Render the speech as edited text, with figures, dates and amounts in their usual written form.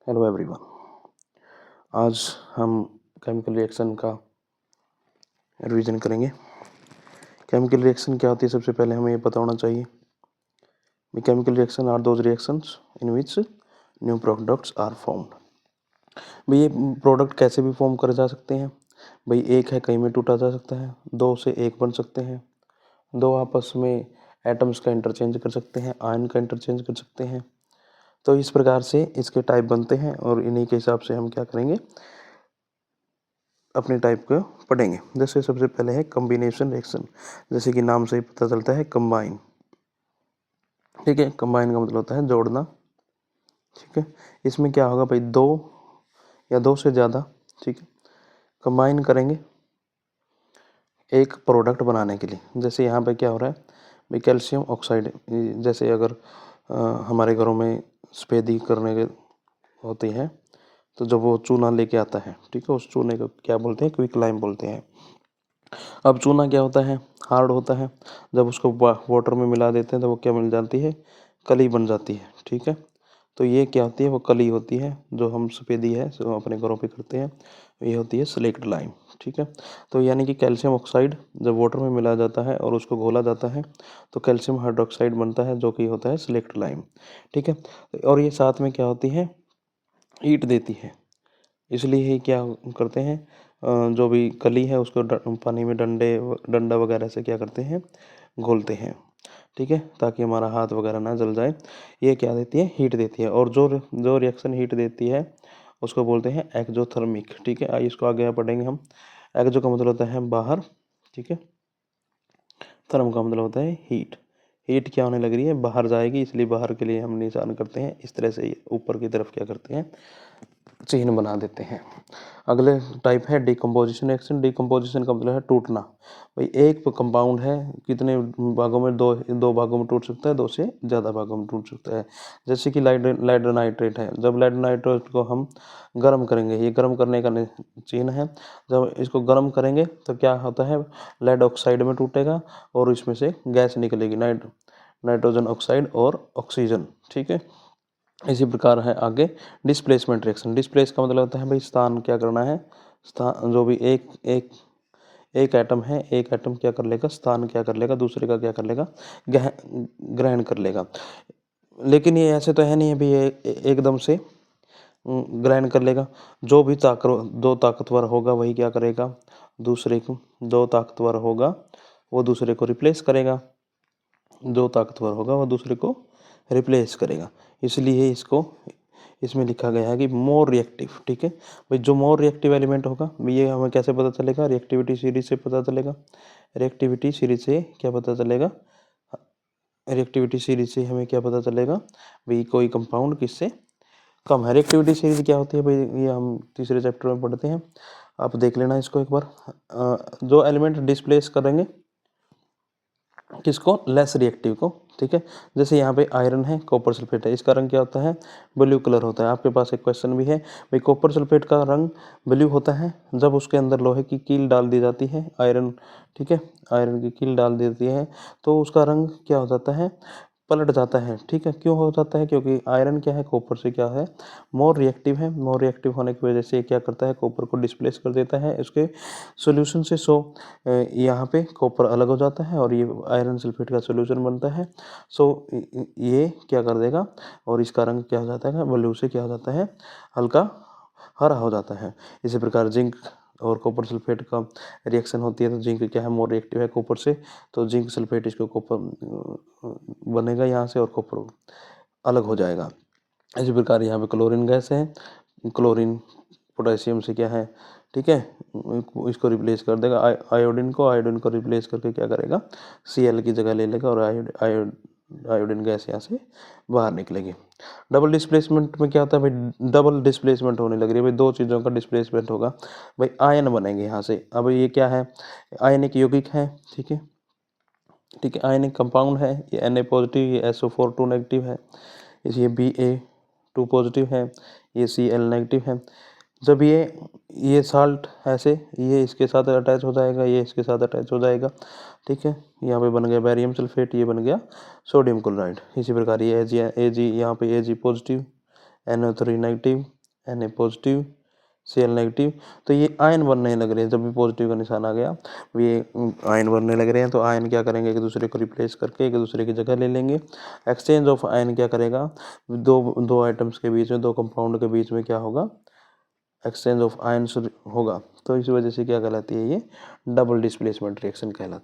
Hello everyone. आज हम chemical reaction का रिवीजन करेंगे। केमिकल रिएक्शन क्या होती है, सबसे पहले हमें ये पता होना चाहिए। Chemical reaction are those reactions in which new products are formed. भाई ये प्रोडक्ट कैसे भी फॉर्म करे जा सकते हैं। भाई एक है, कहीं में टूटा जा सकता है, दो से एक बन सकते हैं, दो आपस में एटम्स का इंटरचेंज कर सकते हैं, आयन का इंटरचेंज कर सकते हैं। तो इस प्रकार से इसके टाइप बनते हैं और इन्हीं के हिसाब से हम क्या करेंगे, अपने टाइप को पढ़ेंगे। जैसे सबसे पहले है कॉम्बिनेशन रिएक्शन, जैसे कि नाम से ही पता चलता है कंबाइन। ठीक है, कंबाइन का मतलब होता है जोड़ना। ठीक है, इसमें क्या होगा भाई, दो या दो से ज़्यादा, ठीक है, कंबाइन करेंगे एक प्रोडक्ट बनाने के लिए। जैसे यहाँ पे क्या हो रहा है भाई, कैल्शियम ऑक्साइड। जैसे अगर हमारे घरों में सफेदी करने के होती है, तो जब वो चूना लेके आता है, ठीक है, उस चूने को क्या बोलते हैं, क्विक लाइम बोलते हैं। अब चूना क्या होता है, हार्ड होता है। जब उसको वाटर में मिला देते हैं तो वो क्या मिल जाती है, कली बन जाती है। ठीक है, तो ये क्या होती है, वो कली होती है जो हम सफ़ेदी है जो अपने घरों पे करते हैं, ये होती है स्लेक्ट लाइम। ठीक है, तो यानी कि कैल्शियम ऑक्साइड जब वाटर में मिला जाता है और उसको घोला जाता है तो कैल्शियम हाइड्रोक्साइड बनता है, जो कि होता है स्लेक्ट लाइम। ठीक है, और ये साथ में क्या होती है, हीट देती है। इसलिए ही क्या करते हैं, जो भी कली है उसको पानी में डंडा वगैरह से क्या करते हैं, घोलते हैं। ठीक है, ताकि हमारा हाथ वगैरह ना जल जाए। ये क्या देती है, हीट देती है। और जो जो रिएक्शन हीट देती है उसको बोलते हैं एक्जोथर्मिक। ठीक है, इसको आगे पढ़ेंगे हम। एक्जो का मतलब होता है बाहर, ठीक है, थर्म का मतलब होता है हीट। हीट क्या होने लग रही है, बाहर जाएगी, इसलिए बाहर के लिए हम निशान करते हैं इस तरह से, ऊपर की तरफ क्या करते हैं, चिन्ह बना देते हैं। अगले टाइप है डिकम्पोजिशन रिएक्शन। डिकम्पोजिशन का मतलब है टूटना। भाई एक कंपाउंड है, कितने भागों में, दो दो भागों में टूट सकता है, दो से ज़्यादा भागों में टूट सकता है। जैसे कि लेड नाइट्रेट है, जब लेड नाइट्रेट को हम गर्म करेंगे, ये गर्म करने का चिन्ह है। जब इसको गर्म करेंगे तो क्या होता है, लेड ऑक्साइड में टूटेगा और इसमें से गैस निकलेगी, नाइट्रोजन ऑक्साइड और ऑक्सीजन। ठीक है, इसी प्रकार है आगे डिस्प्लेसमेंट रिएक्शन। डिस्प्लेस का मतलब होता है भाई स्थान क्या करना है, स्थान जो भी एक एक एक एटम है, एक एटम क्या कर लेगा, स्थान क्या कर लेगा, दूसरे का क्या कर लेगा, ग्रहण कर लेगा। लेकिन ये ऐसे तो है नहीं है भाई ये एकदम से ग्रहण कर लेगा। जो भी दो ताकतवर होगा वही क्या करेगा, दूसरे को, दो ताकतवर होगा वो दूसरे को रिप्लेस करेगा, जो ताकतवर होगा वो दूसरे को रिप्लेस करेगा। इसलिए इसको इसमें लिखा गया है कि मोर रिएक्टिव। ठीक है भाई, जो मोर रिएक्टिव एलिमेंट होगा ये हमें कैसे पता चलेगा, रिएक्टिविटी सीरीज से पता चलेगा। रिएक्टिविटी सीरीज से क्या पता चलेगा, रिएक्टिविटी सीरीज से हमें क्या पता चलेगा भाई, कोई कंपाउंड किससे कम है। रिएक्टिविटी सीरीज क्या होती है भाई, ये हम तीसरे चैप्टर में पढ़ते हैं, आप देख लेना इसको एक बार। जो एलिमेंट डिस्प्लेस करेंगे किसको, लेस रिएक्टिव को। ठीक है, जैसे यहाँ पे आयरन है, कॉपर सल्फेट है, इसका रंग क्या होता है, ब्लू कलर होता है। आपके पास एक क्वेश्चन भी है भाई, कॉपर सल्फेट का रंग ब्लू होता है जब उसके अंदर लोहे की कील डाल दी जाती है, आयरन, ठीक है, आयरन की कील डाल देती है तो उसका रंग क्या हो जाता है, पलट जाता है। ठीक है, क्यों हो जाता है, क्योंकि आयरन क्या है, कॉपर से क्या है, मोर रिएक्टिव है। मोर रिएक्टिव होने की वजह से क्या करता है, कॉपर को डिस्प्लेस कर देता है उसके सॉल्यूशन से। सो यहाँ पे कॉपर अलग हो जाता है और ये आयरन सल्फेट का सॉल्यूशन बनता है। सो ये क्या कर देगा, और इसका रंग क्या हो जाता है, ब्लू से क्या हो जाता है, हल्का हरा हो जाता है। इसी प्रकार जिंक और कॉपर सल्फेट का रिएक्शन होती है तो जिंक क्या है, मोर रिएक्टिव है कॉपर से, तो जिंक सल्फेट इसको कॉपर बनेगा यहाँ से और कॉपर अलग हो जाएगा। इसी प्रकार यहाँ पे क्लोरीन गैस है, क्लोरीन पोटेशियम से क्या है, ठीक है, इसको रिप्लेस कर देगा, आयोडीन को रिप्लेस करके क्या करेगा, Cl की जगह ले लेगा और आयोडीन गैस यहाँ से बाहर निकलेगी। डबल डिस्प्लेसमेंट में क्या होता है भाई, डबल डिस्प्लेसमेंट होने लग रही है भाई, दो चीज़ों का डिस्प्लेसमेंट होगा भाई, आयन बनेंगे यहाँ से। अब ये क्या है, आयनिक यौगिक है। ठीक है, ठीक है, आयनिक कंपाउंड है, ये Na पॉजिटिव, ये SO4 2 नेगेटिव है, ये Ba2 पॉजिटिव है, ये Cl नेगेटिव है। जब ये साल्ट ऐसे ये इसके साथ अटैच हो जाएगा, ये इसके साथ अटैच हो जाएगा। ठीक है, यहाँ पे बन गया बैरियम सल्फेट, ये बन गया सोडियम क्लोराइड। इसी प्रकार ये Ag यहाँ पे Ag positive, NO3 negative, Na positive, Cl negative. तो ये आयन बनने लग रहे हैं, जब भी पॉजिटिव का निशान आ गया ये आयन बनने लग रहे हैं। तो आयन क्या करेंगे, एक दूसरे को रिप्लेस करके एक दूसरे की जगह ले लेंगे। एक्सचेंज ऑफ आयन क्या करेगा, दो आइटम्स के बीच में, दो कंपाउंड के बीच में क्या होगा, एक्सचेंज ऑफ आयन होगा। तो इस वजह से क्या कहलाती है, ये डबल डिस्प्लेसमेंट रिएक्शन कहलाती है।